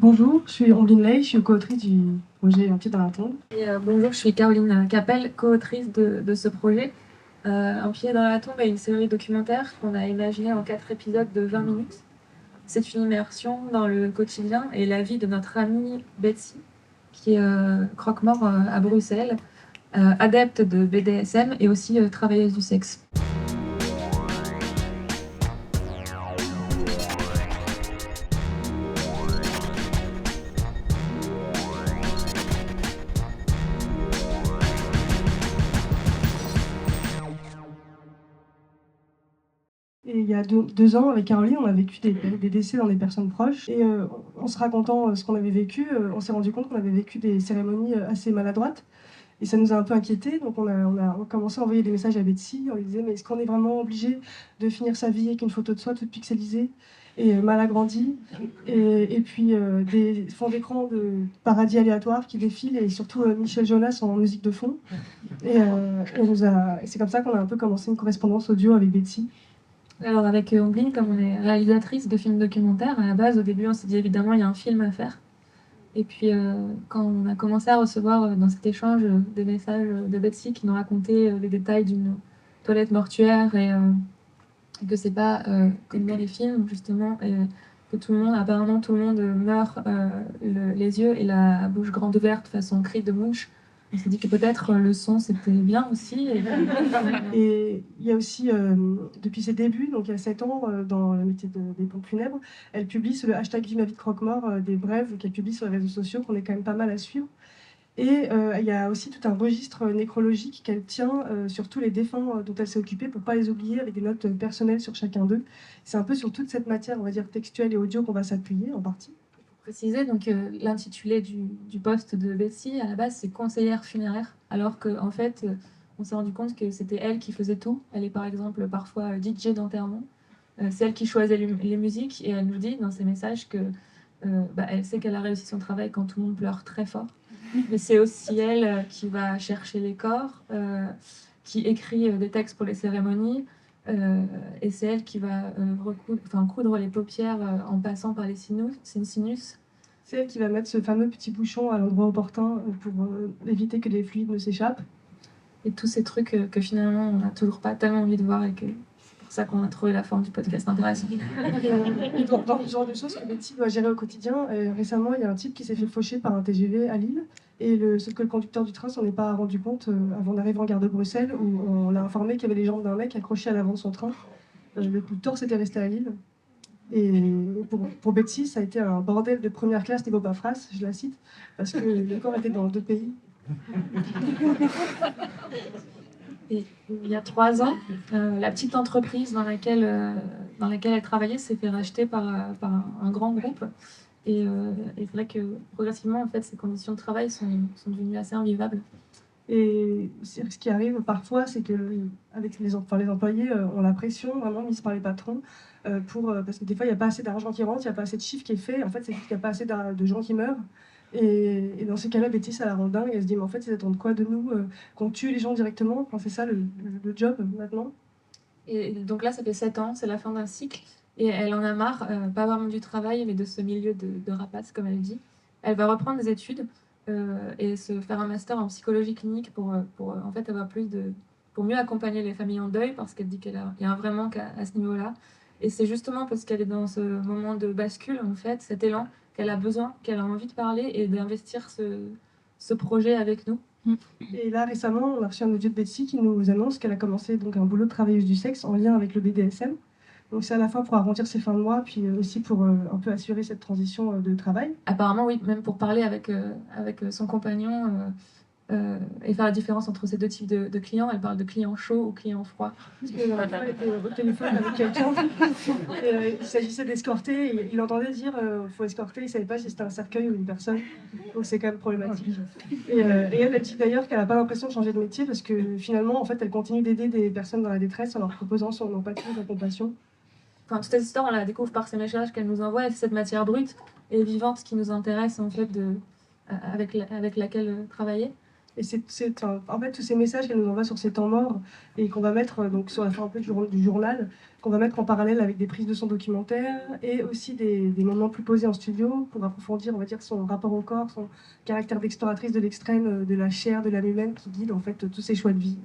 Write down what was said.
Bonjour, je suis Ambline Ley, je suis co-autrice du projet Un pied dans la tombe. Bonjour, je suis Caroline Capel, co-autrice de ce projet. Un pied dans la tombe est une série documentaire qu'on a imaginée en 4 épisodes de 20 minutes. C'est une immersion dans le quotidien et la vie de notre amie Betsy, qui est croque-mort à Bruxelles, adepte de BDSM et aussi travailleuse du sexe. Et il y a 2 ans, avec Caroline, on a vécu des décès dans des personnes proches. Et en se racontant ce qu'on avait vécu, on s'est rendu compte qu'on avait vécu des cérémonies assez maladroites. Et ça nous a un peu inquiétés. Donc on a commencé à envoyer des messages à Betsy. On lui disait, mais est-ce qu'on est vraiment obligé de finir sa vie avec une photo de soi toute pixelisée et mal agrandie, et puis des fonds d'écran de paradis aléatoires qui défilent, et surtout Michel Jonas en musique de fond. Et c'est comme ça qu'on a un peu commencé une correspondance audio avec Betsy. Alors avec Ambline, comme on est réalisatrice de films documentaires, à la base, au début, on s'est dit évidemment, il y a un film à faire. Et puis quand on a commencé à recevoir dans cet échange des messages de Betsy qui nous racontait les détails d'une toilette mortuaire et que c'est pas comme dans les films justement, et que apparemment tout le monde meurt les yeux et la bouche grande ouverte façon cri de mouche. On s'est dit que peut-être le son c'était bien aussi. Et il y a aussi, depuis ses débuts, donc il y a 7 ans, dans le métier des pompes funèbres, elle publie sur le hashtag Vive ma vie de croque-mort des brèves qu'elle publie sur les réseaux sociaux, qu'on est quand même pas mal à suivre. Et il y a aussi tout un registre nécrologique qu'elle tient sur tous les défunts dont elle s'est occupée pour pas les oublier, avec des notes personnelles sur chacun d'eux. C'est un peu sur toute cette matière, on va dire, textuelle et audio qu'on va s'appuyer en partie. Préciser, donc l'intitulé du poste de Betsy, à la base, c'est conseillère funéraire, alors qu'en fait, on s'est rendu compte que c'était elle qui faisait tout. Elle est par exemple parfois DJ d'enterrement. C'est elle qui choisit les musiques, et elle nous dit dans ses messages que elle sait qu'elle a réussi son travail quand tout le monde pleure très fort. Mais c'est aussi elle qui va chercher les corps, qui écrit des textes pour les cérémonies, et c'est elle qui va coudre les paupières en passant par les sinus. C'est elle qui va mettre ce fameux petit bouchon à l'endroit opportun pour éviter que les fluides ne s'échappent. Et tous ces trucs que finalement on n'a toujours pas tellement envie de voir, et que c'est pour ça qu'on a trouvé la forme du podcast intéressante. Et dans le genre de choses que Betsy doit gérer au quotidien, récemment, il y a un type qui s'est fait faucher par un TGV à Lille. Et sauf que le conducteur du train s'en est pas rendu compte avant d'arriver en gare de Bruxelles, où on l'a informé qu'il y avait les jambes d'un mec accroché à l'avant de son train. Le torse était resté à Lille. Et pour Betsy, ça a été un bordel de première classe niveau paperasse, je la cite, parce que le corps était dans 2 pays. Et il y a 3 ans, la petite entreprise dans laquelle elle travaillait s'est fait racheter par un grand groupe. Et c'est vrai que progressivement, en fait, ces conditions de travail sont devenues assez invivables. Et ce qui arrive parfois, c'est que avec les employés ont la pression vraiment mise par les patrons parce que des fois, il n'y a pas assez d'argent qui rentre, il n'y a pas assez de chiffre qui est fait. En fait, c'est juste qu'il n'y a pas assez de gens qui meurent. Et dans ces cas-là, Betty, ça la rend dingue. Elle se dit, mais en fait, ils attendent quoi de nous qu'on tue les gens directement? Enfin, c'est ça le job maintenant. Et donc là, ça fait 7 ans, c'est la fin d'un cycle. Et elle en a marre, pas vraiment du travail, mais de ce milieu de rapaces, comme elle dit. Elle va reprendre des études et se faire un master en psychologie clinique pour en fait avoir pour mieux accompagner les familles en deuil, parce qu'elle dit qu'il y a un vrai manque à ce niveau-là. Et c'est justement parce qu'elle est dans ce moment de bascule, en fait, cet élan, qu'elle a besoin, qu'elle a envie de parler et d'investir ce projet avec nous. Et là, récemment, on a reçu un audio de Betsy qui nous annonce qu'elle a commencé donc un boulot de travailleuse du sexe en lien avec le BDSM. Donc c'est à la fois pour arrondir ses fins de mois, puis aussi pour un peu assurer cette transition de travail. Apparemment, oui, même pour parler avec son compagnon et faire la différence entre ces deux types de clients. Elle parle de clients chauds ou clients froids. Parce que la fois, elle était au téléphone avec quelqu'un, et il s'agissait d'escorter, et il entendait dire faut escorter, il ne savait pas si c'était un cercueil ou une personne. Donc c'est quand même problématique. Et elle dit d'ailleurs qu'elle n'a pas l'impression de changer de métier, parce que finalement, en fait, elle continue d'aider des personnes dans la détresse en leur proposant son empathie et sa compassion. Enfin, toute cette histoire, on la découvre par ces messages qu'elle nous envoie, et c'est cette matière brute et vivante qui nous intéresse, en fait, avec laquelle travailler. Et en fait, tous ces messages qu'elle nous envoie sur ces temps morts et qu'on va mettre donc sur la fin un peu du journal, qu'on va mettre en parallèle avec des prises de son documentaire et aussi des moments plus posés en studio pour approfondir, on va dire, son rapport au corps, son caractère d'exploratrice de l'extrême, de la chair, de l'âme humaine qui guide en fait tous ses choix de vie.